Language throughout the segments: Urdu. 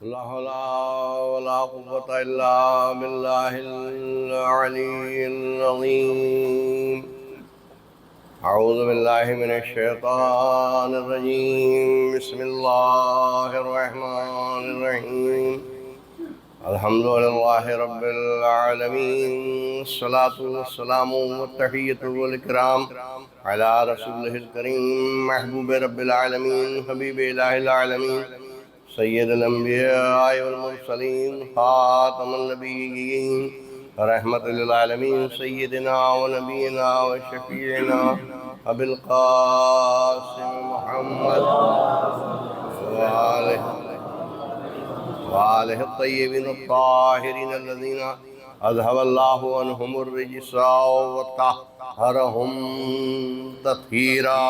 لا حول ولا قوة إلا بالله العلي العظيم. أعوذ بالله من الشيطان الرجيم. بسم الله الرحمن الرحيم. الحمد لله رب العالمين، الصلاة والسلام والتحية والإكرام على رسوله الكريم محبوب رب العالمين حبيب إله العالمين سید الانبیاء والمرسلین خاتم النبیین رحمت للعالمین سیدنا و نبینا و شفیعنا ابی القاسم محمد وآلہ الطیبین الطاہرین الذین اذهب اللہ عنہم الرجس وطہرہم تطہیرا.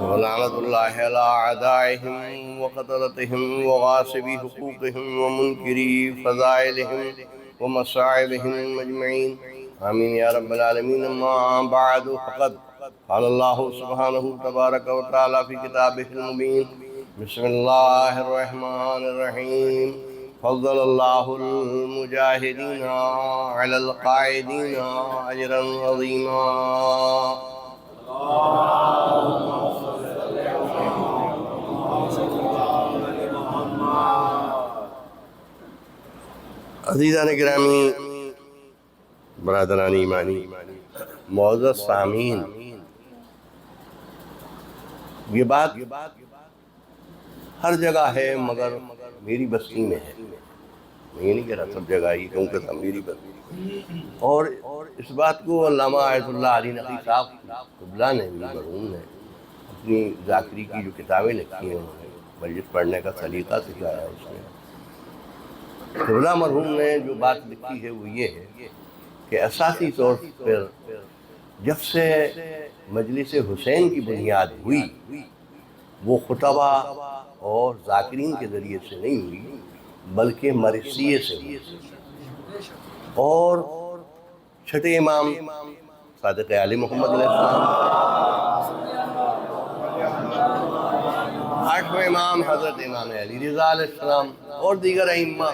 ولعنة الله على أعدائهم وقتلتهم وغاصبي حقوقهم ومنكري فضائلهم ومصاعبهم أجمعين آمين يا رب العالمين. أما بعد فقد قال الله سبحانه تبارك وتعالى في كتابه المبين. بسم الله الرحمن الرحيم. فضل الله المجاهدين على القاعدين أجرا عظيما. عزیزان گرامی، برادران ایمانی، معزز سامعین، یہ بات ہر جگہ ہے مگر میری بستی میں ہے. میں یہ نہیں کہہ رہا سب جگہ ہی کہوں کہ تھا میری بستی. اور اس بات کو علامہ آیت اللہ علی نقی صاحب قبلہ نے بھی مرحوم نے اپنی ذاکری کی جو کتابیں لکھی ہیں انہوں نے مجلس پڑھنے کا سلیقہ سکھایا ہے. اس میں قبلہ مرحوم نے جو بات لکھی ہے وہ یہ ہے کہ اساسی طور پر جب سے مجلس حسین کی بنیاد ہوئی وہ خطبہ اور ذاکرین کے ذریعے سے نہیں ہوئی بلکہ مرثیے سے ہوئی. اور چھٹے امام صادق علی محمد علیہ السلام، آٹھویں امام حضرت امام علی رضا علیہ السلام اور دیگر ائمہ،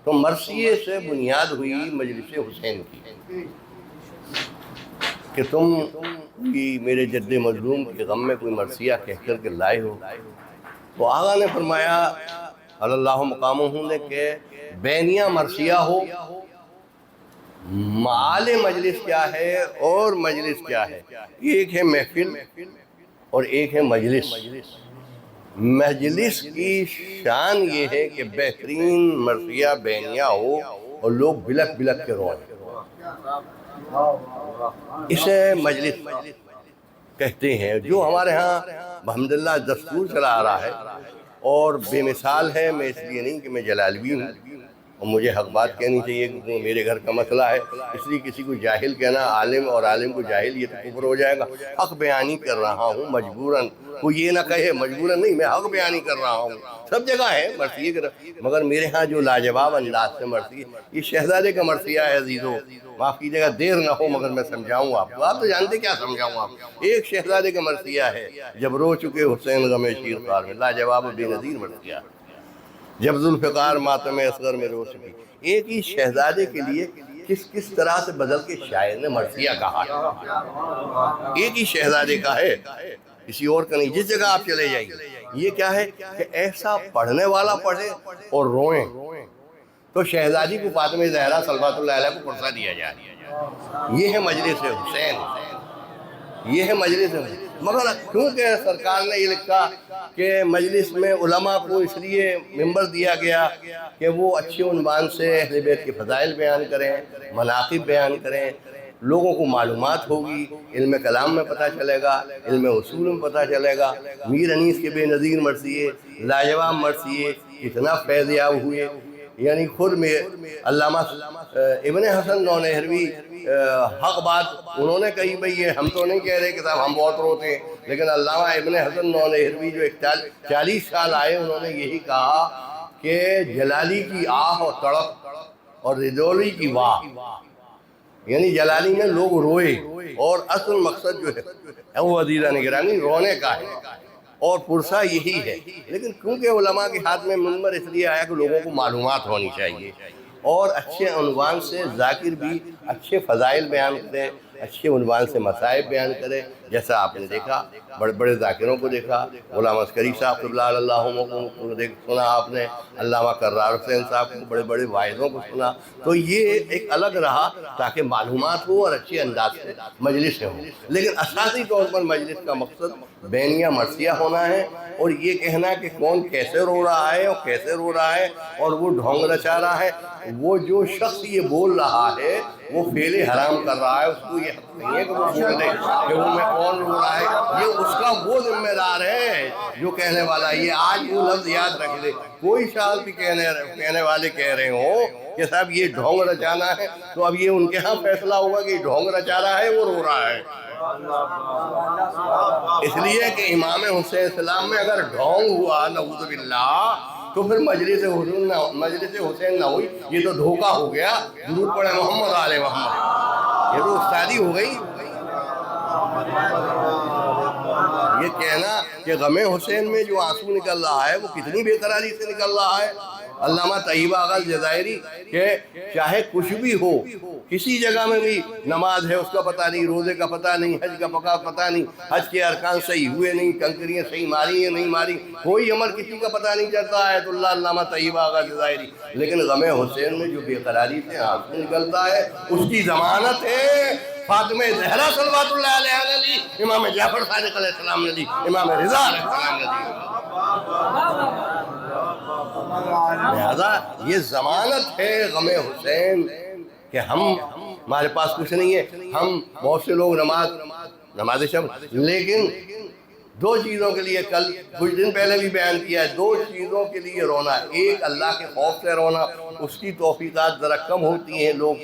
تو مرثیے سے بنیاد ہوئی مجلس حسین کی کہ تم میرے جد مظلوم کے غم میں کوئی مرثیہ کہہ کر کے لائے ہو. تو آقا نے فرمایا اللہ مقامہ نے کہ بینیہ مرثیہ ہو. معال مجلس کیا ہے اور مجلس کیا ہے؟ ایک ہے محفل اور ایک ہے مجلس. مجلس کی شان یہ ہے کہ بہترین مرثیہ بینیہ ہو اور لوگ بلک بلک کے روئیں. اسے مجلس کہتے ہیں، جو ہمارے ہاں بحمداللہ دستور چلا آ رہا ہے اور بے مثال ہے. میں اس لیے نہیں کہ میں جلالوی ہوں اور مجھے حق بات کہنی چاہیے کہ میرے گھر کا مسئلہ ہے اس لیے کسی کو جاہل کہنا، عالم اور عالم کو جاہل یہ تو کفر ہو جائے گا. حق بیانی کر رہا ہوں مجبوراً. کوئی یہ نہ کہے مجبوراً نہیں، میں حق بیانی کر رہا ہوں. سب جگہ ہے مرثیے کا، مگر میرے ہاں جو لاجواب انداز سے مرثیے، یہ شہزادے کا مرثیہ ہے. عزیزو معاف کیجیے گا، دیر نہ ہو مگر میں سمجھاؤں آپ کو. آپ تو جانتے کیا سمجھاؤں آپ. ایک شہزادے کا مرثیہ ہے جب رو چکے حسین غم شیر خوار میں، لاجواب بے نظیر مرثیہ. جب ذوالفقار ماتم اصغر میں رو چکی. ایک ہی شہزادے کے لیے کس کس طرح سے بدل کے شاعر نے مرثیہ کہا ہے. ایک ہی شہزادے کا ہے، کسی اور کا نہیں. جس جگہ آپ چلے جائیے یہ کیا ہے کہ ایسا پڑھنے والا پڑھے اور روئیں تو شہزادی کو فاطمہ زہرا صلوات اللہ علیہ کو پرسہ دیا جائے. یہ ہے مجلس حسین، یہ ہے مجلس حسین. مگر کیونکہ سرکار نے یہ لکھا کہ مجلس میں علماء کو اس لیے ممبر دیا گیا کہ وہ اچھے عنوان سے اہل بیت کے فضائل بیان کریں، مناقب بیان کریں، لوگوں کو معلومات ہوگی، علم کلام میں پتہ چلے گا، علم اصول میں پتہ چلے گا. میر انیس کے بے نظیر مرثیے، لاجواب مرثیے اتنا فیض یاب ہوئے. یعنی خود میں علامہ ابن حسن نونہروی حق بات انہوں نے کہی. بھئی یہ ہم تو نہیں کہہ رہے کہ صاحب ہم بہت روتے ہیں، لیکن علامہ ابن حسن نونہروی جو 40 سال آئے انہوں نے یہی کہا کہ جلالی کی آہ اور تڑپ اور رجولی کی واہ یعنی جلالی میں لوگ روئے، اور اصل مقصد جو ہے وہ عزیزہ نگرانی رونے کا ہے، اور پرسہ یہی ہے۔ لیکن کیونکہ علماء کے ہاتھ میں منبر اس لیے آیا کہ لوگوں کو معلومات ہونی چاہیے، اور اچھے عنوان سے ذاکر بھی اچھے فضائل بیان کرے، اچھے عنوان سے مصائب بیان کرے، جیسا آپ نے دیکھا بڑے بڑے ذاکروں کو دیکھا، غلام عسکری صاحب قبلہ اللہ کو سنا آپ نے، علامہ کرار حسین صاحب کو، بڑے بڑے واعظوں کو سنا، تو یہ ایک الگ رہا تاکہ معلومات ہو اور اچھے انداز سے مجلس ہو۔ لیکن اساسی طور پر مجلس کا مقصد بینیہ مرثیہ ہونا ہے، اور یہ کہنا کہ کون کیسے رو رہا ہے اور کیسے رو رہا ہے اور وہ ڈھونگ رچا رہا ہے، وہ جو شخص یہ بول رہا ہے وہ فعل حرام کر رہا ہے، اس کو یہ حق نہیں ہے کہ وہ بول دے کہ وہ میں کون رو رہا ہے، یہ اس کا وہ ذمہ دار ہے جو کہنے والا ہے۔ یہ آج وہ لفظ یاد رکھ لے، کوئی شاید بھی کہنے والے کہہ رہے ہوں کہ صاحب یہ ڈھونگ رچانا ہے، تو اب یہ ان کے ہاں فیصلہ ہوگا کہ ڈھونگ رچا رہا ہے وہ رو رہا ہے۔ اس لیے کہ امام حسین السلام میں اگر ڈھونگ ہوا نعوذ باللہ تو پھر مجلس حسین نہ ہوئی، یہ تو دھوکہ ہو گیا۔ درود پڑھے محمد آل محمد، یہ تو استادی ہو گئی۔ یہ کہنا کہ غم حسین میں جو آنسو نکل رہا ہے وہ کتنی بے قراری سے نکل رہا ہے۔ علامہ طیب آغا الجزائری کہ چاہے کچھ بھی ہو، کسی جگہ میں بھی نماز ہے اس کا پتہ نہیں، روزے کا پتہ نہیں، حج کا پتہ نہیں، حج کے ارکان صحیح ہوئے نہیں، کنکریاں صحیح ماری یا نہیں ماری، کوئی عمل کسی کا پتہ نہیں چلتا ہے تو اللہ علامہ طیب آغا الجزائری۔ لیکن غم حسین میں جو بے قراری سے آنسو نکلتا ہے اس کی ضمانت ہے فاطمہ زہرا صلوات اللہ علیہ نے لی، امام جعفر صادق علیہ السلام نے لی، امام رضا علیہ السلام نے لی۔ لہذا یہ ضمانت ہے غم حسین کہ ہمارے پاس کچھ نہیں ہے، ہم بہت سے لوگ نماز شب، لیکن دو چیزوں کے لیے کل کچھ دن پہلے بھی بیان کیا ہے، دو چیزوں کے لیے رونا، ایک اللہ کے خوف سے رونا، اس کی توفیقات ذرا کم ہوتی ہیں، لوگ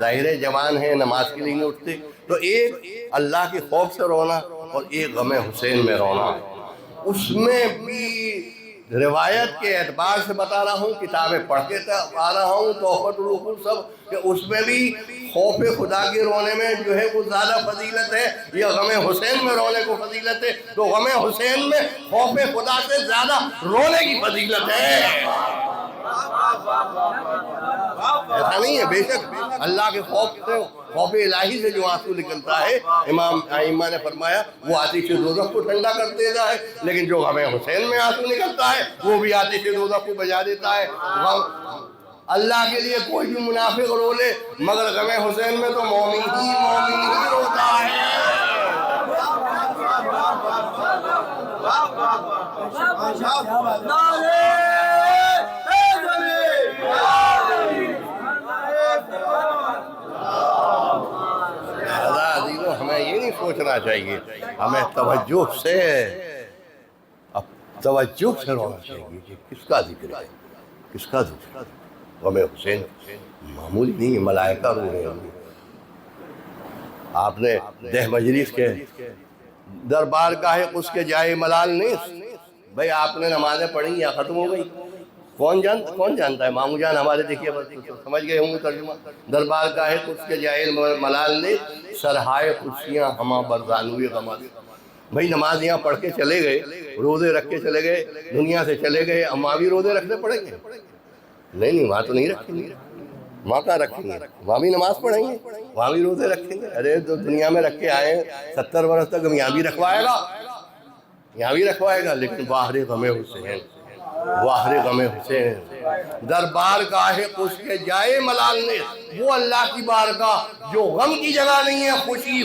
ظاہر جوان ہیں نماز کے لیے نہیں اٹھتے، تو ایک اللہ کے خوف سے رونا اور ایک غم حسین میں رونا۔ اس میں بھی روایت کے اعتبار سے بتا رہا ہوں، کتابیں پڑھ کے آ رہا ہوں، تحفۃ العقول سب، کہ اس میں بھی خوف خدا کے رونے میں جو ہے وہ زیادہ فضیلت ہے، یا غم حسین میں رونے کو فضیلت ہے، تو غم حسین میں خوف خدا سے زیادہ رونے کی فضیلت ہے۔ ایسا نہیں ہے، بے شک اللہ کے خوف سے، خوف الہی سے جو آنسو نکلتا ہے، امام ائمہ نے فرمایا وہ آتش دوزخ کو ٹھنڈا کر دیتا ہے، لیکن جو غم حسین میں آنسو نکلتا ہے وہ بھی آتش دوزخ کو بجھا دیتا ہے۔ اللہ کے لیے کوئی بھی منافق رو لے، مگر غم حسین میں تو مومن ہی روتا ہے۔ ہمیں یہ نہیں سوچنا چاہیے، ہمیں توجہ سے رونا چاہیے کہ کس کا ذکر ہے، کس کا ذکر ہے۔ غم حسین معمولی نہیں، ملائکہ رو رہے ہیں۔ آپ نے دہ مجلس کے دربار گاہ اس کے جائے ملال نہیں، بھئی آپ نے نمازیں پڑھی یا ختم ہو گئی، کون جانتا ہے؟ مامو جان ہمارے دیکھیے سمجھ گئے ہوں گے ترجمہ، دربار گاہ اس کے جائے ملال نے سرہائے کرسیاں ہمہ برزانوی غمہ۔ بھئی نماز یہاں پڑھ کے چلے گئے، روزے رکھ کے چلے گئے، دنیا سے چلے گئے، وہاں بھی روزے رکھنے پڑیں گے؟ نہیں وہاں تو نہیں رکھیں گے، وہاں کہاں رکھیں گے؟ وہاں بھی نماز پڑھیں گے، وہاں بھی روزے رکھیں گے۔ ارے جو دنیا میں رکھ کے آئے 70 برس تک، ہم یہاں بھی رکھوائے گا، لیکن باہر غم حسین، واہر غم حسین، دربار گاہ اس کے جائے ملال نے، وہ اللہ کی بارگاہ جو غم کی جگہ نہیں ہے، خوشی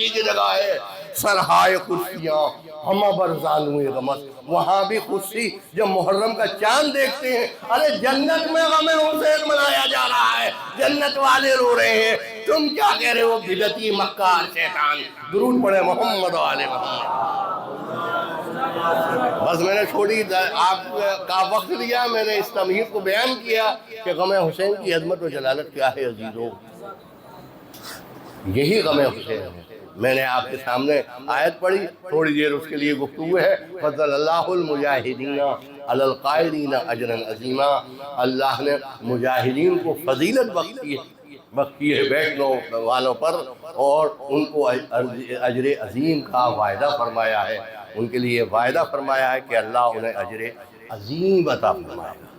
کی جگہ ہے۔ سرہائے کرسیاں ہمہ برزانوئے غمت، وہاں بھی خوشی جب محرم کا چاند دیکھتے ہیں، ارے جنت میں غم حسین منایا جا رہا ہے، جنت والے رو رہے ہیں، تم کیا کہہ رہے ہو بدعتی مکار شیطان؟ درود پڑھے محمد آل محمد۔ بس میں نے چھوڑی، آپ کا وقت لیا، میں نے اس تمہید کو بیان کیا کہ غم حسین کی عظمت و جلالت کیا ہے عزیزو، یہی غم حسین ہے۔ میں نے آپ کے سامنے آیت پڑھی، تھوڑی دیر اس کے لیے گفتگو ہے، فضل اللہ المجاہدین علی القائدین اجرا عظیما، اللہ نے مجاہدین کو فضیلت بخشی ہے بس کیے بیٹھنے والوں پر، اور ان کو اجر عظیم کا وعدہ فرمایا ہے، ان کے لیے وعدہ فرمایا ہے کہ اللہ انہیں اجر عظیم عطا فرمائے گا۔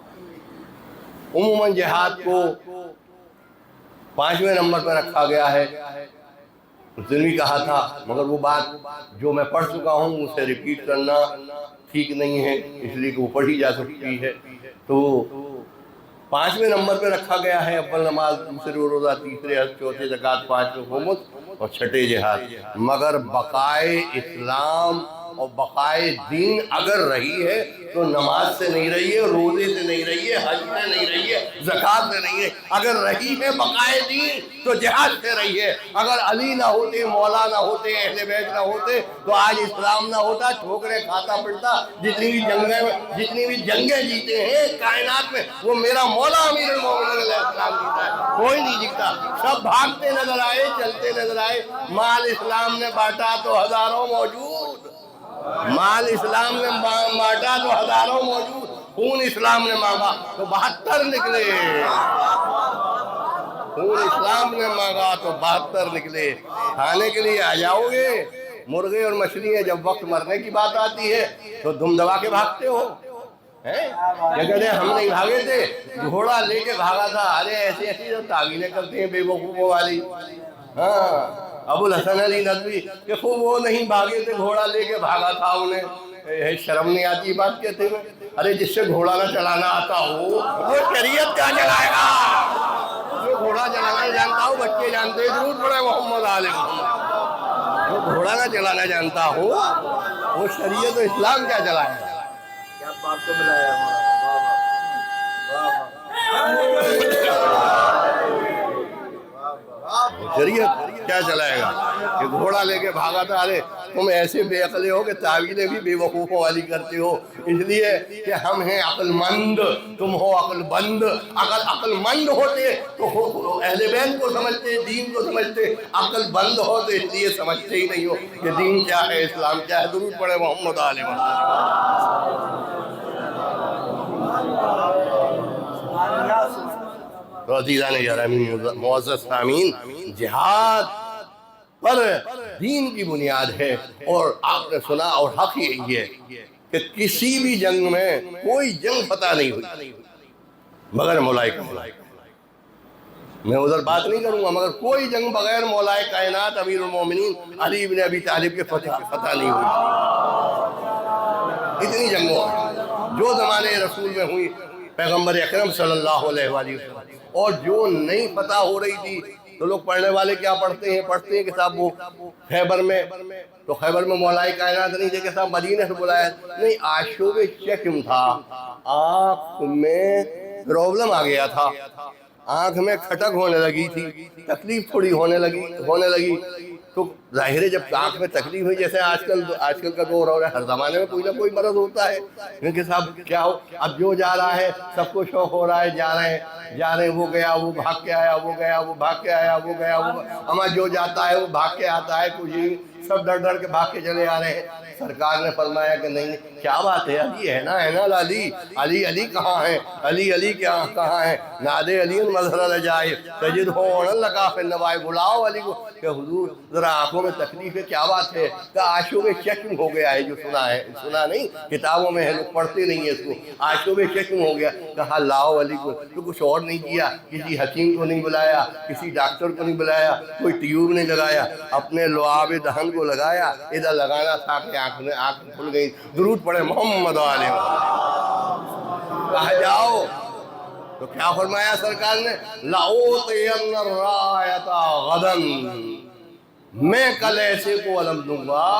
عموماً جہاد کو 5ویں نمبر پہ رکھا گیا ہے، اس دن بھی کہا تھا، مگر وہ بات جو میں پڑھ چکا ہوں اسے ریپیٹ کرنا ٹھیک نہیں ہے، اس لیے کہ وہ پڑھی جا سکتی ہے۔ تو 5ویں نمبر پہ رکھا گیا ہے اول نماز، دوسرے روزہ، تیسرے حج، چوتھے زکوٰۃ، 5ویں خمس اور 6ٹھے جہاد۔ مگر بقائے اسلام اور بقائے دین اگر رہی ہے تو نماز سے نہیں رہی ہے، روزے سے نہیں رہی ہے، حج سے نہیں رہی ہے، زکوٰۃ سے نہیں ہے، اگر رہی ہے بقائے دین تو جہاد سے رہی ہے۔ اگر علی نہ ہوتے، مولا نہ ہوتے، اہل بیت نہ ہوتے تو آج اسلام نہ ہوتا، ٹھوکریں کھاتا پھرتا۔ جتنی بھی جنگیں جیتے ہیں کائنات میں، وہ میرا مولا امیر المومنین علیہ السلام جیتا ہے، کوئی نہیں جیتا۔ سب بھاگتے نظر آئے، چلتے نظر آئے، مال اسلام نے بانٹا تو ہزاروں موجود، مال اسلام نے بانٹا تو ہزاروں موجود، خون اسلام نے مانگا تو 72 نکلے، خون اسلام نے مانگا تو 72 نکلے۔ کھانے کے لیے آ جاؤ گے، مرغے اور مچھلی جب وقت مرنے کی بات آتی ہے تو دم دبا کے بھاگتے ہو، کیا کہتے ہیں ہم نہیں بھاگے تھے، گھوڑا لے کے بھاگا تھا۔ ارے ایسی ایسی جو تعویلیں کرتے ہیں بے وقوفوں والی۔ ہاں، ابو الحسن علی ندوی کہ خوب وہ نہیں بھاگے تھے، گھوڑا لے کے بھاگا تھا انہیں، شرم نہیں آتی بات کہتے ہیں؟ ارے جس سے گھوڑا نہ چلانا آتا ہو وہ شریعت کیا چلائے گا؟ جو گھوڑا چلانا جانتا ہو، بچے جانتے ہیں، ضرور پڑے محمد آل محمد۔ جو گھوڑا نہ چلانا جانتا ہو وہ شریعت و اسلام کیا چلائے گا؟ کیا بات کو ملایا شریعت کیا چلائے گا؟ کہ گھوڑا لے کے بھاگا تھا۔ ارے تم ایسے بے عقلے ہو کہ تعویلیں بھی بے وقوفوں والی کرتے ہو، اس لیے کہ ہم ہیں عقل مند، تم ہو عقل بند۔ اگر عقل مند ہوتے تو اہل بیت کو سمجھتے، دین کو سمجھتے، عقل بند ہو تو اس لیے سمجھتے ہی نہیں ہو کہ دین کیا ہے، اسلام کیا ہے۔ درود پڑھے محمد آل محمد۔ تو عزیزان گرامی معزز سامعین، جہاد پر دین کی بنیاد ہے، اور آپ نے سنا اور حق یہی ہے کہ کسی بھی جنگ میں کوئی جنگ فتح نہیں ہوئی بغیر مولائے کائنات۔ میں ادھر بات نہیں کروں گا، مگر کوئی جنگ بغیر مولائے کائنات امیر المومنین علی بن ابی طالب کے فتح نہیں ہوئی۔ اتنی جنگوں ہیں جو زمانے رسول میں ہوئی، پیغمبر اکرم صلی اللہ علیہ وآلہ وسلم، اور جو نہیں فتح ہو رہی تھی تو لوگ پڑھنے والے کیا پڑھتے ہیں کہ صاحب وہ خیبر میں، تو خیبر میں مولائے کائنات نہیں تھے کہ صاحب مدینہ سے بلایا نہیں، آشوب شکم تھا، آنکھ میں پرابلم آ گیا تھا، آنکھ میں کھٹک ہونے لگی تھی، تکلیف تھوڑی ہونے لگی تو ظاہر ہے جب آنکھ میں تکلیف ہوئی، جیسے آج کل کا دور ہو رہا ہے، ہر زمانے میں کوئی نہ کوئی مرض ہوتا ہے، کیونکہ صاحب کیا ہو، اب جو جا رہا ہے سب کو شوق ہو رہا ہے، جا رہے ہیں، وہ گیا وہ بھاگ کے آیا، وہ گیا وہ بھاگ کے آیا، وہ گیا وہ، اما جو جاتا ہے وہ بھاگ کے آتا ہے، کچھ سب ڈر کے بھاگ کے چلے آ رہے ہیں۔ سرکار نے فرمایا کہ نہیں، کیا بات ہے، علی ہے نا علی کہاں ہے، علی کہاں ہے، نادے علی مظہر لجائے تجد ہون لگا فی النوائے، بلاؤ علی کو کہ حضور ذرا آنکھوں میں تکلیف ہے، کیا بات ہے، کہ آشوب شکم ہو گیا ہے، جو سنا نہیں، کتابوں میں ہے، لوگ پڑھتے نہیں ہیں اس کو، آشوب شکم ہو گیا، کہا لاؤ علی کو، تو کچھ اور نہیں کیا، کسی حکیم کو نہیں بلایا، کسی ڈاکٹر کو نہیں بلایا، کوئی ٹیوب نہیں لگایا، اپنے لعاب دہن کو لگایا، ادھر لگانا تھا کہ آنکھ کھل گئی۔ درود پڑھے محمد علیہ وسلم۔ کہا جاؤ تو کیا فرمایا سرکار نے، لَأُوطِيَنَّ الرَّائَةَ غَدًا، میں کل ایسے کو علم دوں گا،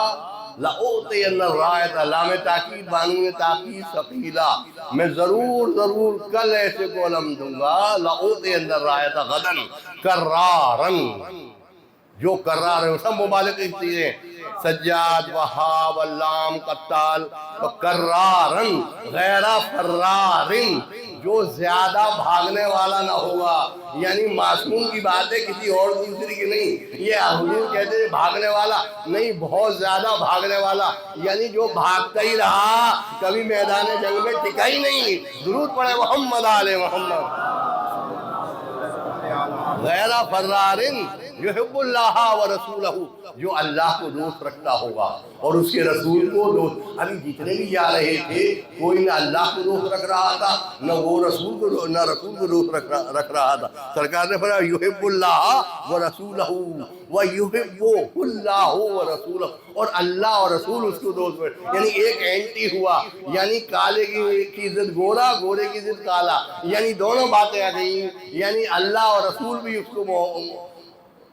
لَأُوطِيَنَّ الرَّائَةَ، لام تاکید بانو تاکید ثقیلہ، میں ضرور کل ایسے کو علم دوں گا، لَأُوطِيَنَّ الرَّائَةَ غَدًا کرارن، جو کرار ہے سب مبالغ کی چیزیں، سجاد وہاب علام قتال، تو کرارن غیر فرارن، جو زیادہ بھاگنے والا نہ ہوگا، یعنی معصوم کی بات ہے، کسی اور دوسری کی نہیں، یہ حضور کہتے ہیں بھاگنے والا نہیں، بہت زیادہ بھاگنے والا، یعنی جو بھاگتا ہی رہا، کبھی میدان جنگ میں ٹکا ہی نہیں۔ درود پڑھے محمد آل محمد۔ غیر فرارن یحب اللہ و رسولہ، جو اللہ کو دوست رکھتا ہوگا اور اس کے رسول کو دوست۔ ابھی جتنے بھی جا رہے تھے کوئی نہ اللہ کو دوست رکھ رہا تھا نہ وہ رسول کو، نہ رسول کو دوست رکھ رہا تھا۔ سرکار نے فرمایا یحب اللہ و رسولہ و یحب اللہ و رسولہ، اور اللہ اور رسول اس کو دوست رکھ، یعنی ایک اینٹی ہوا، یعنی کالے کی ضد گورا، گورے کی ضد کالا، یعنی دونوں باتیں آ گئیں، یعنی اللہ اور رسول بھی اس کو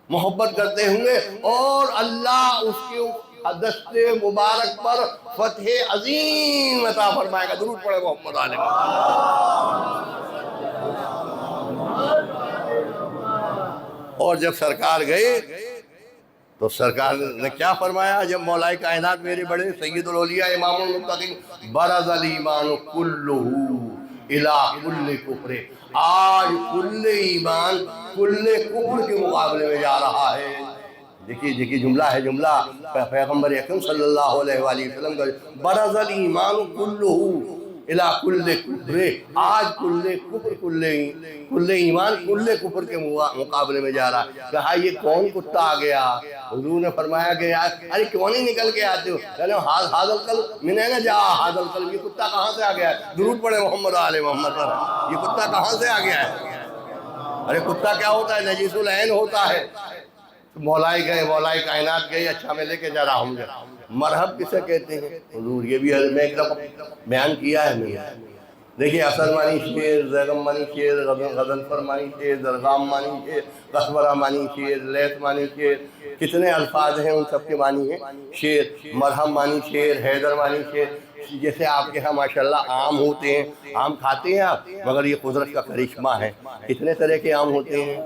محبت کرتے ہوں گے اور اللہ اس کے دست مبارک پر فتح عظیم عطا فرمائے گا۔ درود پڑھے محمد علیہ وسلم۔ اور جب سرکار گئے تو سرکار نے کیا فرمایا؟ جب مولا کائنات میرے بڑے سید الاولیاء امام المتقین برز الایمان کلہ الی کل کفر، آج کل ایمان کل کفر کے مقابلے میں جا رہا ہے۔ دیکھیے جملہ ہے، جملہ پیغمبر اکرم صلی اللہ علیہ وآلہ وسلم کا، برز الایمان کلہ الی کل کفر، آج کل کفر کل ایمان کل کفر کے مقابلے میں جا رہا ہے۔ کہا یہ کون کتا آ گیا؟ حضور نے فرمایا کہ ارے کیوں نہیں نکل کے آتے ہو؟ کہنے حاضر القلب من این جا حاضر القلب، یہ کتا کہاں سے آ گیا ہے؟ درود پڑھے محمد آل محمد پر، یہ کتا کہاں سے آ گیا ہے؟ ارے کتا کیا ہوتا ہے؟ نجیس العین ہوتا ہے۔ مولائی گئے، مولائی کائنات گئے، اچھا میں لے کے جا رہا ہوں گے۔ مرحب کسے کہتے ہیں حضور؟ یہ بھی میں ایک دفعہ بیان کیا ہے میں۔ دیکھیے اثر مانی شیر، زیغم مانی شیر، غضنفر مانی شیر، درغام مانی شیر، قصورہ مانی شیر، لیث مانی شیر، کتنے الفاظ ہیں ان سب کے مانی ہیں شیر۔ مرہم مانی شیر، حیدر مانی شیر۔ جیسے آپ کے ہاں ماشاءاللہ آم ہوتے ہیں، آم کھاتے ہیں آپ، مگر یہ قدرت کا کرشمہ ہے، کتنے طرح کے آم ہوتے ہیں۔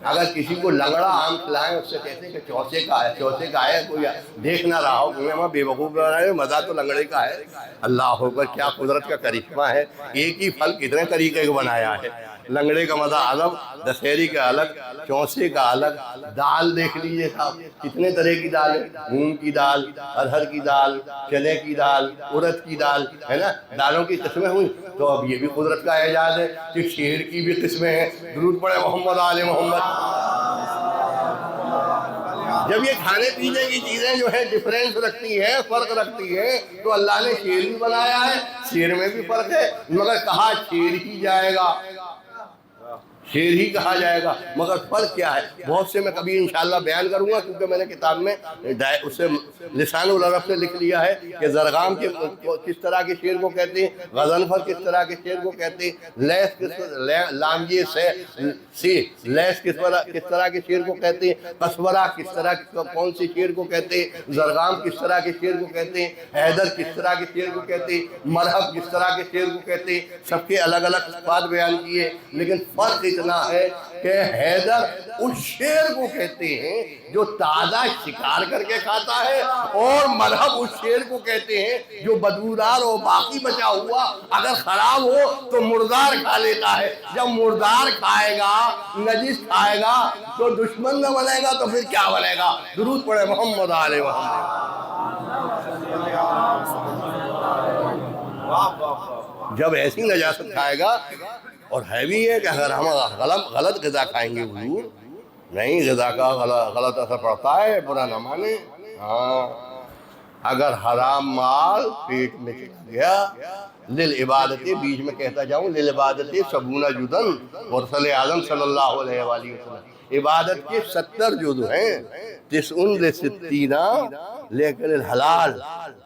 اگر کسی کو لنگڑا آم کھلائیں اس سے کہتے ہیں کہ چوسے کا ہے، چوسے کا ہے، کوئی دیکھ نہ رہا ہو کہ بے وقوف بنا رہے، مزہ تو لنگڑے کا ہے۔ اللہ اکبر، کیا قدرت کا کرشمہ ہے، ایک ہی پھل کتنے طریقے کو بنایا ہے۔ لنگڑے کا مزہ الگ، دسہری کا الگ، چوسے کا الگ۔ دال دیکھ لیجئے صاحب، کتنے طرح کی دال ہے، مونگ کی دال، ارہر کی دال، چنے کی دال، ارد کی دال، ہے نا، دالوں کی قسمیں ہوئی۔ تو اب یہ بھی قدرت کا اعجاز ہے کہ شیر کی بھی قسمیں ہیں۔ درود پڑھے محمد آل محمد۔ جب یہ کھانے پینے کی چیزیں جو ہے ڈیفرنس رکھتی ہیں، فرق رکھتی ہیں، تو اللہ نے شیر بھی بنایا ہے، شیر میں بھی فرق ہے، مگر کہا شیر ہی جائے گا، شیر ہی کہا جائے گا، مگر فرق کیا ہے؟ بہت سے میں کبھی انشاءاللہ بیان کروں گا، کیونکہ میں نے کتاب میں اسے لسان العرب سے لکھ لیا ہے کہ زرغام کے کس طرح کے شیر کو کہتے ہیں، غضنفر کس طرح کے شیر کو کہتے ہیں، لامجے سے لیس کس طرح کے شیر کو کہتے ہیں، قصورہ کس طرح کون سے شیر کو کہتے ہیں، زرغام کس طرح کے شیر کو کہتے ہیں، حیدر کس طرح کے شیر کو کہتے ہیں، مرحب کس طرح کے شیر کو کہتے ہیں۔ سب کے الگ الگ صفات بیان کیے، لیکن فرق اتنا ہے کہ حیدر اس شیر کو کہتے ہیں جو تازہ شکار کر کے کھاتا ہے، اور مرحب اس شیر کو کہتے ہیں جو بدبودار اور باقی بچا ہوا اگر خراب ہو تو مردار کھا لیتا ہے۔ جب مردار کھائے گا، نجس کھائے گا، تو دشمن نہ بنے گا تو پھر کیا بنے گا؟ درود پڑھے محمد آل محمد۔ جب ایسی نجاست کھائے گا، اور ہے بھی ہے کہ اگر ہم غلط غذا کھائیں گے حضور، نہیں غذا کا غلط اثر پڑتا ہے، برا نہ مانے۔ ہاں، اگر حرام مال پیٹ میں چلا گیا، للعبادت، بیچ میں کہتا جاؤں، للعبادت سبونہ جدن، مرسل اعظم صلی اللہ علیہ وآلہ وسلم، عبادت کے 70 جز ہیں، 69 لیکن الحلال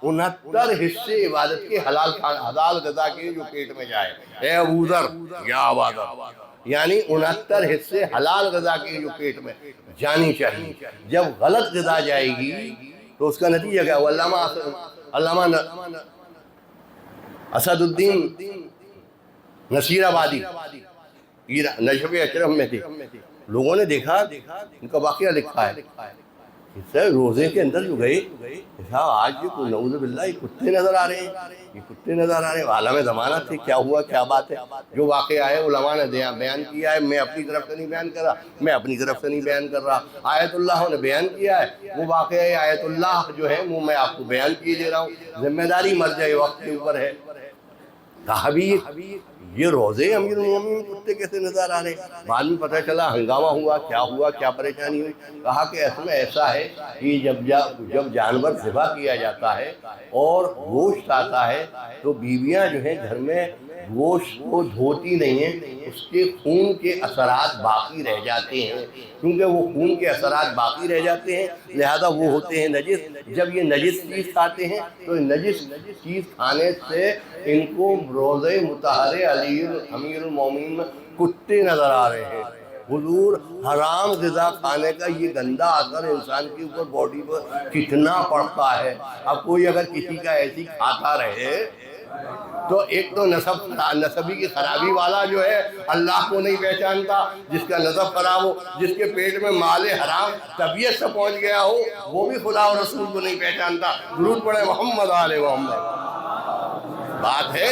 69 حصے عبادت کے حلال غذا کے جو پیٹ میں جائے۔ اے ابو ذر یا عبادت، یعنی 69 حصے حلال غذا کے جو پیٹ میں جانی چاہیے۔ جب غلط غذا جائے گی تو اس کا نتیجہ کیا ہوا؟ علامہ اسد الدین نصیر آبادی نجف اشرف میں تھے، لوگوں نے دیکھا، ان کا واقعہ لکھا ہے، روزے کے اندر جو گئے، آج جو نعوذ باللہ یہ کتے نظر آ رہے ہیں، یہ کتے نظر آ رہے ہیں، عالم زمانہ تھے، کیا ہوا کیا بات ہے؟ جو واقعہ ہے علماء نے بیان کیا ہے، میں اپنی طرف سے نہیں بیان کر رہا، آیت اللہ نے بیان کیا ہے، وہ واقعہ آیت اللہ جو ہے وہ میں آپ کو بیان کیے دے رہا ہوں، ذمہ داری مرجع وقت کے اوپر ہے۔ کہا بھی یہ روزے امیر المومنین کتے کیسے نظر آ رہے ہیں؟ بعد میں پتہ چلا ہنگامہ ہوا، کیا پریشانی ہوئی۔ کہا کہ اصل ایسا ہے کہ جب جانور ذبح کیا جاتا ہے اور گوشت آتا ہے تو بیویاں جو ہیں گھر میں گوشت کو دھوتی نہیں ہیں، اس کے خون کے اثرات باقی رہ جاتے ہیں، کیونکہ وہ خون کے اثرات باقی رہ جاتے ہیں لہذا وہ ہوتے ہیں نجس۔ جب یہ نجس چیز کھاتے ہیں تو نجس چیز کھانے سے ان کو روزے مطہر علی امیر المومنین میں کتے نظر آ رہے ہیں۔ حضور حرام غذا کھانے کا یہ گندا اثر انسان کے اوپر باڈی پر کتنا پڑتا ہے۔ اب کوئی اگر کسی کا ایسی کھاتا رہے تو ایک تو نسبی کی خرابی والا جو ہے اللہ کو نہیں پہچانتا، جس کا نسب خراب ہو، جس کے پیٹ میں مال حرام طبیعت سے پہنچ گیا ہو، وہ بھی خدا اور رسول کو نہیں پہچانتا۔ درود پڑھے محمد آل محمد۔ بات ہے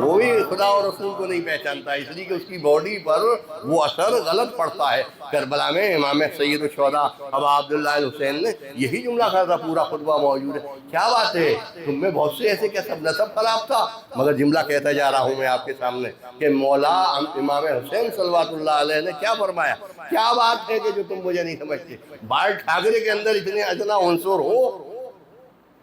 وہ بھی خدا اور رسول کو نہیں پہچانتا، اس لیے کہ اس کی باڈی پر وہ اثر غلط پڑتا ہے۔ کربلا میں امام سید الشہداء ابا عبداللہ الحسین نے یہی جملہ کہا تھا، پورا خطبہ موجود ہے۔ کیا بات ہے، تم میں بہت سے ایسے کیا سب نسب خراب تھا، مگر جملہ کہتا جا رہا ہوں میں آپ کے سامنے کہ مولا امام حسین صلوات اللہ علیہ نے کیا فرمایا۔ کیا بات ہے کہ جو تم مجھے نہیں سمجھتے، بال ٹھاکرے کے اندر اتنے ادنا عنصر ہو،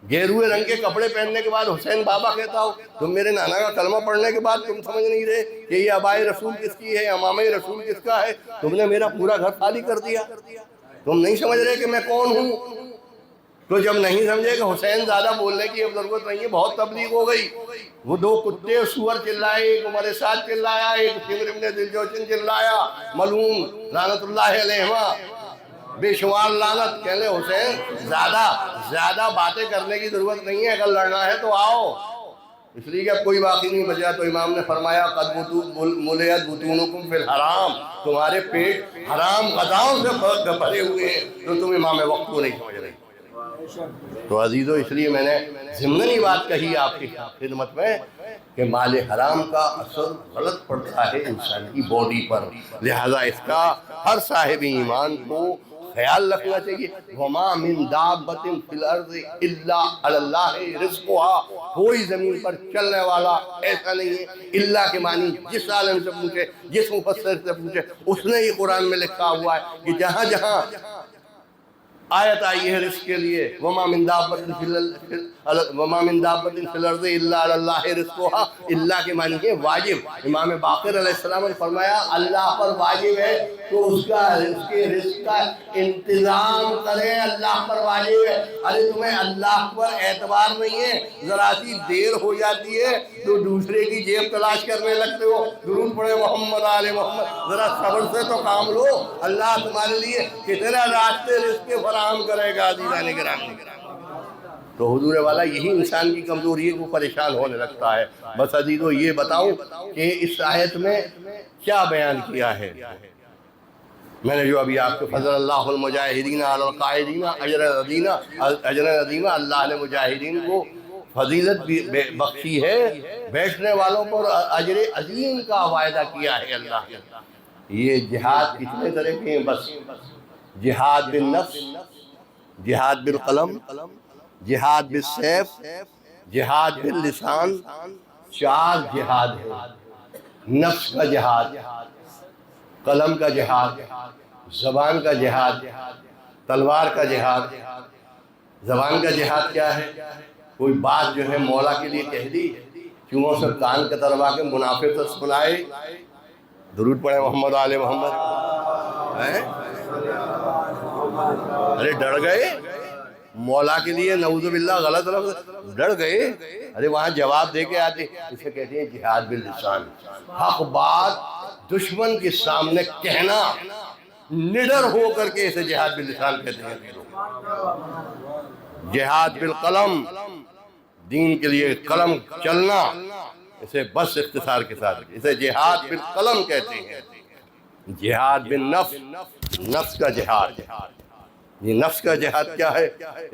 گیروئے رنگ کے کپڑے پہننے کے بعد حسین بابا کہتا ہو، تم میرے نانا کا کلمہ پڑھنے کے بعد تم سمجھ نہیں رہے کہ یہ ابائے رسول کس کی ہے، امامِ رسول کس کا ہے، تم نے میرا پورا گھر خالی کر دیا، تم نہیں سمجھ رہے کہ میں کون ہوں۔ تو جب نہیں سمجھے کہ حسین زیادہ بولنے کی اب ضرورت نہیں ہے، بہت تبلیغ ہو گئی، وہ دو کتے سور چلائے، ایک عمر سعد چلایا، ایک شمر ابن دلجوشن چلایا، ملعون لعنت اللہ علیہما، بے شمار لعنت۔ کہنے حسین زیادہ باتیں کرنے کی ضرورت نہیں ہے، اگر لڑنا ہے تو آؤ۔ اس لیے کہ اب کوئی باقی نہیں بچا تو امام نے فرمایا قد ملیت بطونکم فی الحرام، تمہارے پیٹ حرام غذاؤں سے بھرے ہوئے ہیں تو تم امام وقت کو نہیں سمجھ رہے۔ تو عزیزو اس لیے میں نے ضمنی بات کہی آپ کی خدمت میں کہ مال حرام کا اثر غلط پڑتا ہے انسان کی باڈی پر، لہذا اس کا ہر صاحب ایمان کو خیال رکھنا چاہیے۔ وَمَا مِن دَابَّةٍ فِي الْأَرْضِ إِلَّا عَلَى اللَّهِ رِزْقُهَا، کوئی زمین پر چلنے والا ایسا نہیں ہے اللہ کے معنی جس عالم سے پوچھے، جس مفسر سے پوچھے، اس نے یہ قرآن میں لکھا ہوا ہے کہ جہاں جہاں آیت آئی ہے رزق کے لیے، وَمَا مِن دَابَّةٍ فِي الْأَرْضِ إِلَّا عَلَى اللَّهِ رِزْقُهَا، اللہ کے معنی ہے واجب۔ امام باقر علیہ السلام نے فرمایا اللہ پر واجب ہے تو اس کے رزق کا انتظام کریں، اللہ پر واجب ہے۔ ارے تمہیں اللہ پر اعتبار نہیں ہے، ذرا سی دیر ہو جاتی ہے تو دوسرے کی جیب تلاش کرنے لگتے ہو۔ درود پڑھے محمد آل محمد، ذرا صبر سے تو کام لو، اللہ تمہارے لیے کتنا راستے رزق کے فراہم کرے گا۔ عزیزان گرامی، تو حضور والا یہی انسان کی کمزوری ہے کہ وہ پریشان ہونے لگتا ہے۔ بس عزیزو یہ بتاؤں کہ اس آیت میں کیا بیان کیا ہے۔ میں نے جو ابھی آپ کو فضل اللہ المجاہدین علی القاعدین اجر عظیمہ، اللہ نے مجاہدین کو فضیلت بخشی ہے، بیٹھنے والوں پر اجر عظیم کا وعدہ کیا ہے اللہ نے۔ یہ جہاد کتنے طرح کے ہیں، بس جہاد بالنفس، جہاد بالقلم، جہاد بالسیف، جہاد باللسان، 4 جہاد ہیں۔ نفس کا جہاد، قلم کا جہاد، زبان کا جہاد، تلوار کا جہاد۔ زبان کا جہاد کیا ہے؟ کوئی بات جو ہے مولا کے لیے کہہ دی، چونوں سے کان کتروا کے منافع سے سنائے۔ درود پڑھے محمد آل محمد۔ ارے ڈر گئے مولا کے لیے، نعوذ باللہ غلط لفظ، ڈر گئے، ارے وہاں جواب دے کے آتے، اسے کہتے ہیں جہاد باللسان، حق بات دشمن کے سامنے کہنا، نڈر ہو کر کے اسے جہاد باللسان کہتے ہیں۔ جہاد بالقلم، دین کے لیے قلم چلنا، اسے بس اختصار کے ساتھ اسے جہاد بالقلم کہتے ہیں۔ جہاد بالنفس، نفس کا جہاد۔ یہ نفس کا جہاد کیا ہے؟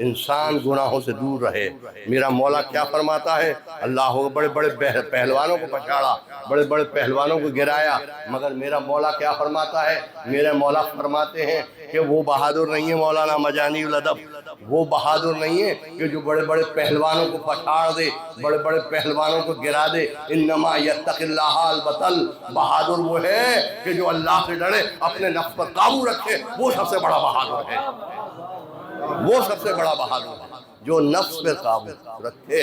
انسان گناہوں سے دور رہے۔ میرا مولا کیا فرماتا ہے؟ اللہ ہو بڑے بڑے پہلوانوں کو پچھاڑا، بڑے بڑے پہلوانوں کو گرایا، مگر میرا مولا کیا فرماتا ہے؟ میرے مولا فرماتے ہیں کہ وہ بہادر نہیں ہے مولانا مجانی الادب، وہ بہادر نہیں ہے کہ جو بڑے بڑے پہلوانوں کو پچھاڑ دے، بڑے بڑے پہلوانوں کو گرا دے۔ انما یتق اللہ البطل، بہادر وہ ہے کہ جو اللہ سے ڈرے، اپنے نفس پر قابو رکھے، وہ سب سے بڑا بہادر ہے، وہ سب سے بڑا بہادر ہے جو نفس پر قابو رکھے۔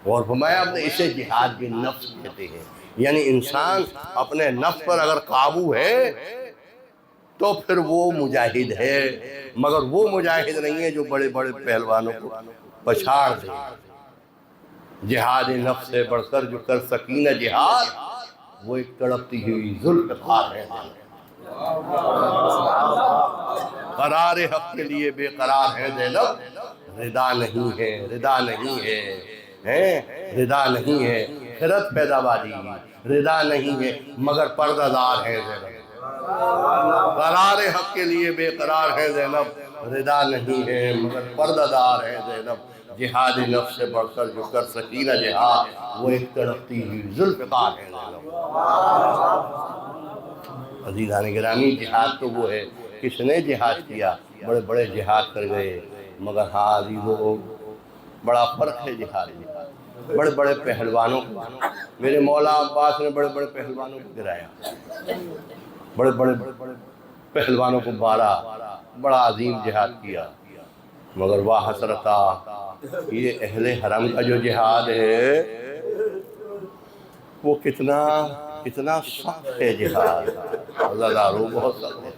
اور فرمایا اپنے اسے جہاد بھی نفس کہتے ہیں، یعنی انسان اپنے نفس پر اگر قابو ہے تو پھر وہ مجاہد ہے، مگر وہ مجاہد نہیں ہے جو بڑے بڑے پہلوانوں کو پچھاڑ دے۔ جہاد نفس سے بڑھ کر جو کر سکینہ جہاد، وہ ایک تڑپتی ہوئی ذوالفقار ہے۔ قرار حق کے لیے بے قرار ہے زینب، رضا نہیں ہے، رضا نہیں ہے، رضا نہیں ہے، خرد پیداواری رضا نہیں ہے، مگر پردہ دار ہے زینب۔ قرار حق کے لیے بے قرار ہے زینب، رضا نہیں ہے مگر پردہ دار ہے زینب۔ جہاد نفس سے بڑھ کر جو کر سکینہ جہاد، وہ ایک تڑپتی ہوئی ذوالفقار ہے زینب۔ عزیزان گرامی، جہاد تو وہ ہے، کس نے جہاد کیا؟ بڑے بڑے جہاد کر گئے، مگر ہاں عزیزو، بڑا فرق ہے جہاد میں۔ بڑے بڑے پہلوانوں کو، میرے مولا عباس نے بڑے بڑے پہلوانوں کو گرایا، بڑے بڑے پہلوانوں کو مارا، بڑا عظیم جہاد کیا، مگر واہ حسرتا، یہ اہل حرم کا جو جہاد ہے وہ کتنا سخت ہے جہاد، عزادارو بہت سخت ہے۔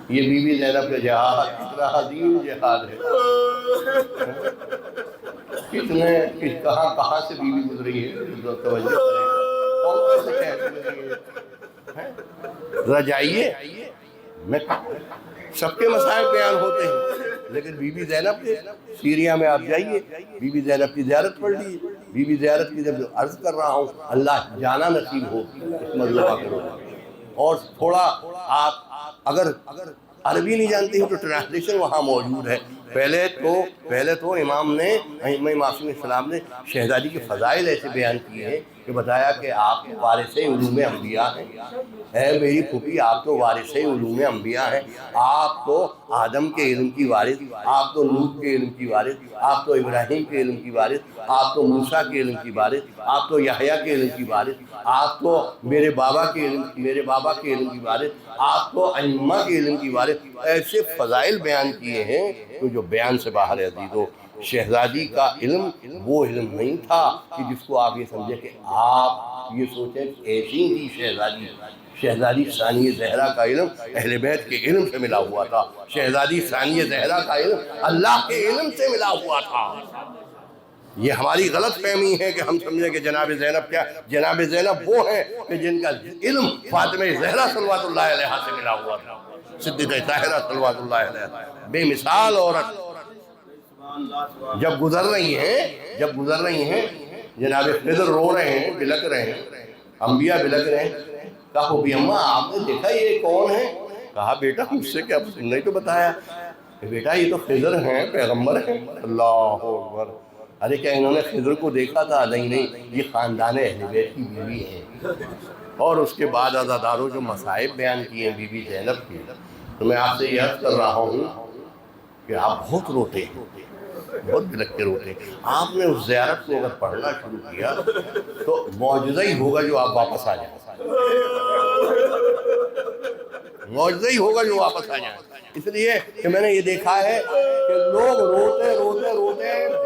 یہ بی بی زینب کا جہاد کتنا عظیم جہاد ہے، کہاں سے بی بی گزری ہے، توجہ کریں، کون سے شہر گزری ہے، ذرا جائیے۔ میں سب کے مسائل بیان ہوتے ہیں، لیکن بی بی زینب کے سیریا میں آپ جائیے، بی بی زینب کی زیارت پڑھ لیجیے۔ بی بی زیارت کی جب عرض کر رہا ہوں، اللہ جانا نصیب ہو اس مظلومہ کرو۔ اور تھوڑا آپ اگر عربی نہیں جانتے ہیں تو ٹرانسلیشن وہاں موجود ہے۔ پہلے تو امام نے، ائمہ معصوم السلام نے شہزادی کے فضائل ایسے بیان کیے ہیں کہ بتایا کہ آپ وارث علوم انبیاء ہیں، اے میری پھوپھی آپ تو وارث علوم انبیاء ہیں، آپ تو آدم کے علم کی وارث، آپ تو نوح کے علم کی وارث، آپ تو ابراہیم کے علم کی وارث، آپ تو موسیٰ کے علم کی وارث، آپ تو یحییٰ کے علم کی وارث، آپ تو میرے بابا کے علم کی وارث، آپ تو ائمہ کے علم کی وارث۔ ایسے فضائل بیان کیے ہیں کہ جو بیان سے باہر ہے عزیزو۔ شہزادی کا علم وہ علم نہیں تھا کہ جس کو آپ یہ سمجھیں کہ آپ یہ سوچیں ایسی ہی شہزادی ثانیہ زہرا کا علم اہل بیت کے علم سے ملا ہوا تھا، شہزادی ثانیہ زہرا کا علم اللہ کے علم سے ملا ہوا تھا۔ یہ ہماری غلط فہمی ہے کہ ہم سمجھیں کہ جناب زینب کیا، جناب زینب وہ ہیں کہ جن کا علم فاطمہ زہرا صلوات اللہ علیہا سے ملا ہوا تھا، صدیقہ طاہرہ صلوات اللہ علیہا، بے مثال عورت۔ جب گزر رہی ہیں جناب خضر رو رہے ہیں، بلک رہے ہیں، انبیاء بلک رہے ہیں، کہا خوبی اماں آپ نے دیکھا یہ کون ہے؟ کہا بیٹا مجھ سے کیا نہیں تو بتایا، بیٹا یہ تو خضر ہیں، پیغمبر ہیں۔ اللہ اکبر، ارے کیا انہوں نے خضر کو دیکھا تھا؟ نہیں، یہ خاندان اہل بیت کی بیوی ہے۔ اور اس کے بعد عزاداروں جو مصائب بیان کیے ہیں بی بی زینب کی، تو میں آپ سے یہ عرض کر رہا ہوں کہ آپ بہت روتے ہیں، بہت بلک کے روتے ہیں۔ آپ نے اس زیارت کو اگر پڑھنا شروع کیا تو معجزہ ہی ہوگا جو آپ واپس آ جائیں، معجزہ ہی ہوگا جو واپس آ جائیں۔ اس لیے کہ میں نے یہ دیکھا ہے کہ لوگ روتے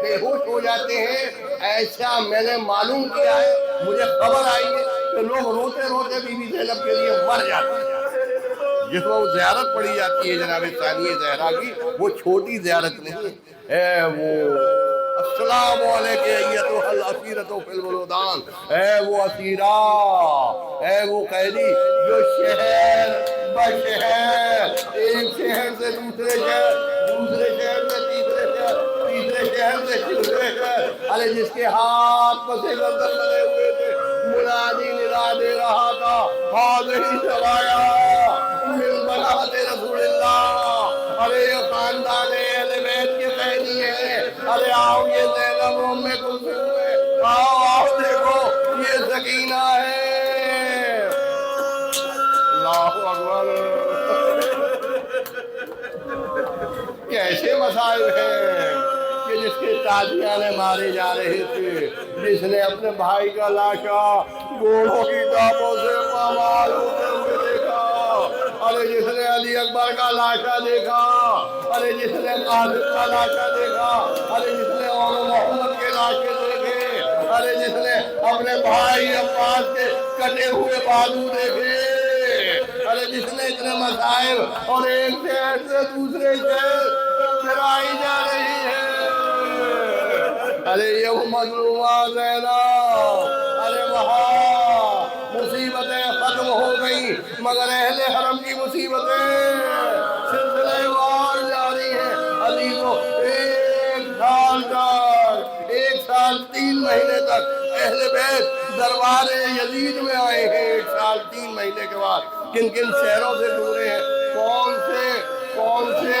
بے ہوش ہو جاتے ہیں، ایسا میں نے معلوم کیا ہے، مجھے خبر آئی ہے کہ لوگ روتے بی بی زینب کے لیے مر جاتے ہیں۔ جس میں وہ زیارت پڑھی جاتی ہے جناب ثانیہ زہرا کی، وہ چھوٹی زیارت نہیں ہے، وہ السلام علیکم ایتھا الاسیرۃ فی البلدان، اے وہ اسیرہ، اے وہ قیدی جو شہر بشہر، ایک شہر سے دوسرے شہر، دوسرے شہر سے تیسرے شہر، تیسرے شہر سے چوتھے شہر، ارے جس کے ہاتھ پسے گردن بنے ہوئے تھے، منادی ندا دے رہا تھا، حاضری سوایا من بنات رسول اللہ، ارے یہ خاندان اہل بیت کے قیدی ہیں، ارے آؤ یہ زینب ام کلثوم ہے، آؤ دیکھو یہ سکینہ ہے۔ اللہ اکبر، ایسے مسائل ہیں کہ جس کے تازیانے مارے جا رہے تھے، جس نے اپنے بھائی کا لاشا گھوڑوں کی ٹانپوں سے پامال ہوتے ہوئے دیکھا، ارے جس نے علی اکبر کا لاشا دیکھا، ارے جس نے قاسم کا لاشا دیکھا، ارے جس نے اور محمد کے لاشے دیکھے، ارے جس نے اپنے بھائی عباس کے کٹے ہوئے بازو دیکھے، ارے جس نے اتنے مسائل اور ایک شہر سے دوسرے شہر پھرائی جا رہی ہے، ارے یہ مظلومات ہے نا، ارے وہاں مصیبتیں ختم ہو گئی مگر اہل حرم کی مصیبتیں سلسلے وار جاری ہیں۔ علی کو 1 سال 3 مہینے تک اہل بیت دربار یزید میں آئے ہیں۔ 1 سال 3 مہینے کے بعد کن کن شہروں سے گزرے ہیں، کون سے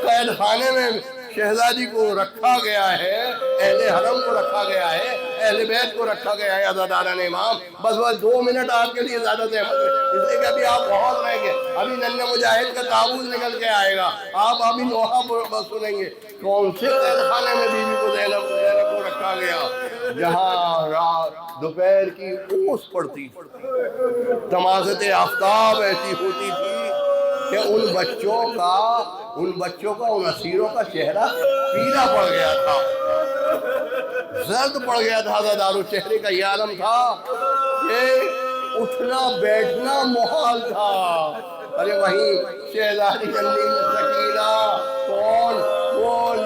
قید خانے میں شہزادی کو رکھا گیا ہے، اہل حرم کو رکھا گیا ہے، اہل بیت کو رکھا گیا ہے عزاداران امام۔ بس 2 منٹ آپ کے لیے زیادہ زحمت ہے، اس لیے کہ ابھی آپ بہت رہیں گے، ابھی ننھے مجاہد کا تابوت نکل کے آئے گا، آپ ابھی نوحہ بس سنیں گے۔ کون سے قید خانے میں بیوی کو زینب کو رکھا گیا؟ جہاں رات دوپہر کی اوس پڑتی، تمازت آفتاب ایسی ہوتی تھی کہ ان بچوں کا ان اسیروں کا چہرہ پیلا پڑ گیا تھا، زرد پڑ گیا تھا، عزادارو چہرے کا یہ عالم تھا کہ اٹھنا بیٹھنا محال تھا۔ ارے وہیں شہزادی سکینہ کون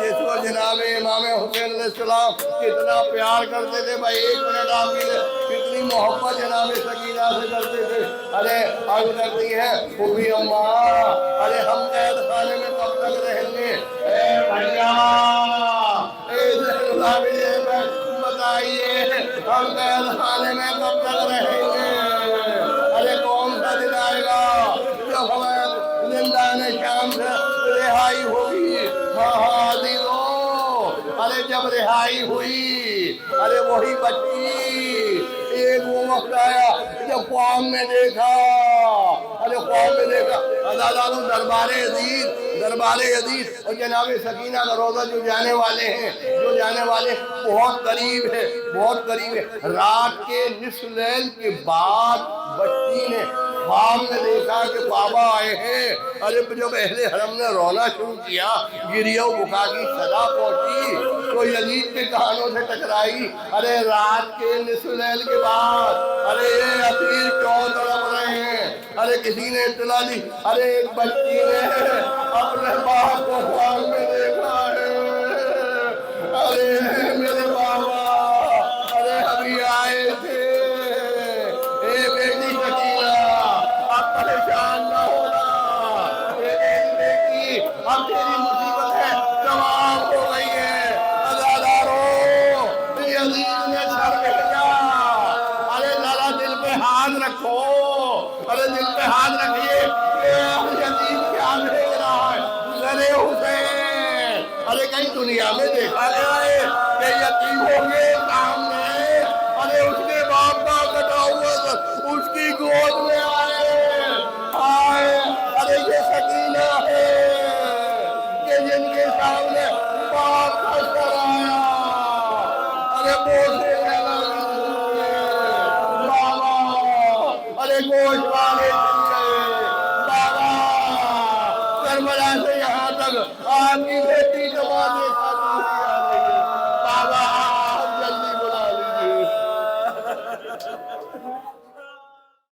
جس کو جناب امام حسین علیہ السلام کتنا پیار کرتے تھے، بھائی 1 منٹ آپ کی کتنی محبت جناب سکینہ سے کرتے تھے۔ ارے عرض کرتی ہے پھوپھی اماں، ارے ہم قید خانے میں کب تک رہیں گے؟ اے بھیا، اے بتائیے ہم قید خانے میں کب تک رہیں گے؟ ارے کون سا دن آئے گا جب ہمیں زندان شام سے رہائی ہوگی؟ ہاں عزیزو، ارے جب رہائی ہوئی، ارے وہی بچی ایک وہ وقت آیا جب خواب میں دیکھا، ارے خواب میں دیکھا عزادارو دربار عزیز اور جناب سکینہ کا روضہ جو جانے والے بہت قریب ہے، بہت قریب ہے۔ رات کے نصف لیل کے بعد بچی نے خواب میں دیکھا کہ بابا آئے ہیں۔ ارے جب اہل حرم نے رونا شروع کیا، گریہ و بکا کی صدا پہنچی تو یزید کے کانوں سے ٹکرائی، ارے رات کے نصف لیل کے بعد ارے یہ اسیر کیوں تڑپ رہے ہیں؟ ارے کسی نے اطلاع دی، ارے ایک بچی نے اپنے باپ کو خواب میں دیکھا ہے، ارے میرے بابا ارے ابھی آئے تھے۔ اے بیٹی سکینہ، اب پریشان نہ ہونا، اے بیٹی اب تیری مصیبت ہے تمام ہو گئی ہے۔ عزادارو یزید نے سر بھیجا، ارے ذرا دل پہ ہاتھ رکھو، ارے دل پہ ہاتھ رکھیے کہ یزید کیا بھیج رہا ہے؟ ارے حسین، ارے کہیں دنیا میں دیکھا گیا ہے کہ یتیموں کے سامنے ارے اس کے باپ کا کٹا ہوا اس کی گود میں